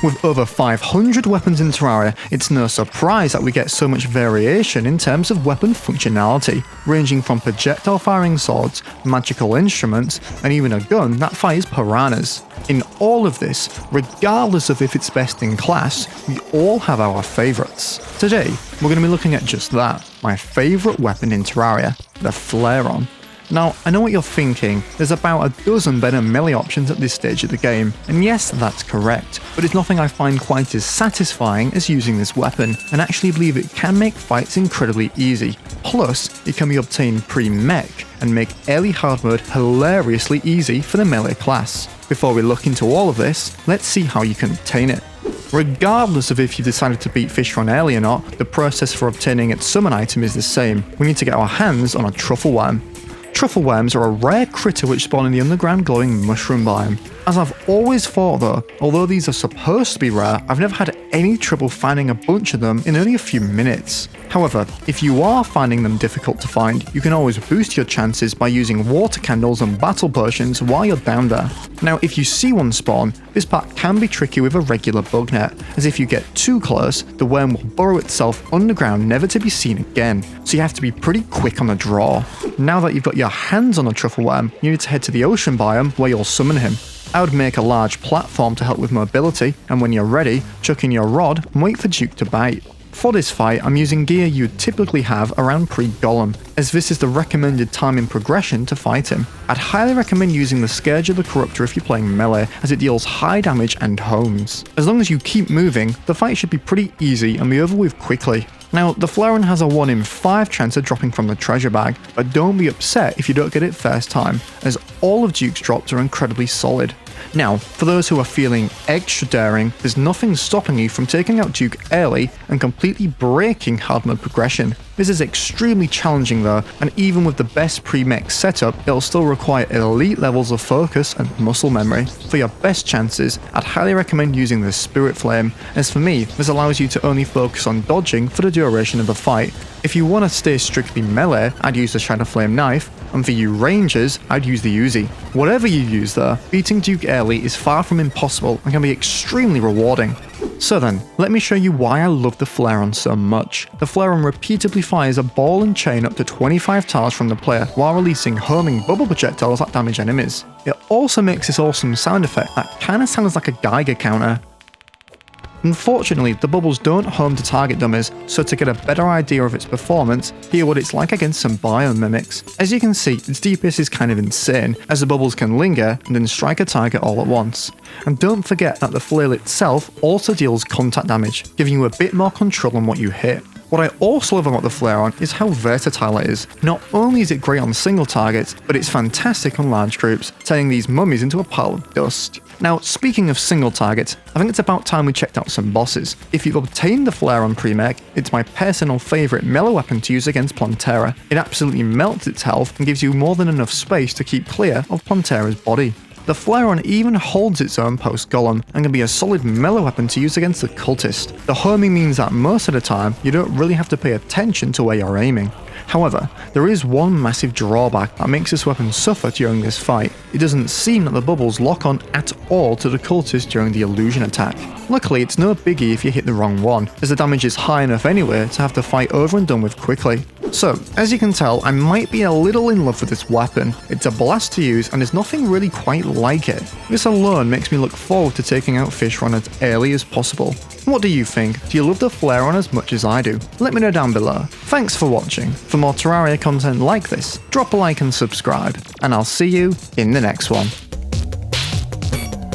With over 500 weapons in Terraria, it's no surprise that we get so much variation in terms of weapon functionality, ranging from projectile firing swords, magical instruments, and even a gun that fires piranhas. In all of this, regardless of if it's best in class, we all have our favourites. Today, we're going to be looking at just that, my favourite weapon in Terraria, the Flairon. Now, I know what you're thinking, there's about a dozen better melee options at this stage of the game, and yes, that's correct, but it's nothing I find quite as satisfying as using this weapon, and actually believe it can make fights incredibly easy. Plus, it can be obtained pre-mech, and make early hard mode hilariously easy for the melee class. Before we look into all of this, let's see how you can obtain it. Regardless of if you decided to beat Fishron early or not, the process for obtaining its summon item is the same. We need to get our hands on a truffle worm. Truffle worms are a rare critter which spawn in the underground glowing mushroom biome. As I've always thought though, although these are supposed to be rare, I've never had any trouble finding a bunch of them in only a few minutes. However, if you are finding them difficult to find, you can always boost your chances by using water candles and battle potions while you're down there. Now, if you see one spawn, this part can be tricky with a regular bug net, as if you get too close, the worm will burrow itself underground never to be seen again, so you have to be pretty quick on the draw. Now that you've got your hands on a truffle worm, you need to head to the ocean biome where you'll summon him. I would make a large platform to help with mobility, and when you're ready, chuck in your rod and wait for Duke to bite. For this fight, I'm using gear you'd typically have around pre-golem, as this is the recommended time in progression to fight him. I'd highly recommend using the Scourge of the Corruptor if you're playing melee, as it deals high damage and homes. As long as you keep moving, the fight should be pretty easy and be over with quickly. Now, the Flairon has a 1 in 5 chance of dropping from the treasure bag, but don't be upset if you don't get it first time, as all of Duke's drops are incredibly solid. Now, for those who are feeling extra daring, there's nothing stopping you from taking out Duke early and completely breaking hard mode progression. This is extremely challenging though, and even with the best pre-mech setup, it'll still require elite levels of focus and muscle memory. For your best chances, I'd highly recommend using the Spirit Flame, as for me, this allows you to only focus on dodging for the duration of the fight. If you want to stay strictly melee, I'd use the Shadow Flame knife, and for you rangers, I'd use the Uzi. Whatever you use though, beating Duke early is far from impossible and can be extremely rewarding. So then, let me show you why I love the Flairon so much. The Flairon repeatedly fires a ball and chain up to 25 tiles from the player while releasing homing bubble projectiles that damage enemies. It also makes this awesome sound effect that kinda sounds like a Geiger counter. Unfortunately, the bubbles don't home to target dummies, so to get a better idea of its performance, hear what it's like against some biome mimics. As you can see, its DPS is kind of insane, as the bubbles can linger and then strike a target all at once. And don't forget that the flail itself also deals contact damage, giving you a bit more control on what you hit. What I also love about the Flairon is how versatile it is. Not only is it great on single targets, but it's fantastic on large groups, turning these mummies into a pile of dust. Now, speaking of single targets, I think it's about time we checked out some bosses. If you've obtained the Flairon pre-mech, it's my personal favourite melee weapon to use against Plantera. It absolutely melts its health and gives you more than enough space to keep clear of Plantera's body. The Flairon even holds its own post-golem and can be a solid melee weapon to use against the cultist. The homing means that most of the time, you don't really have to pay attention to where you're aiming. However, there is one massive drawback that makes this weapon suffer during this fight. It doesn't seem that the bubbles lock on at all to the cultist during the illusion attack. Luckily, it's no biggie if you hit the wrong one, as the damage is high enough anyway to have the fight over and done with quickly. So, as you can tell, I might be a little in love with this weapon. It's a blast to use and there's nothing really quite like it. This alone makes me look forward to taking out Fishron as early as possible. What do you think? Do you love the Flairon as much as I do? Let me know down below. Thanks for watching. For more Terraria content like this, drop a like and subscribe, and I'll see you in the next one.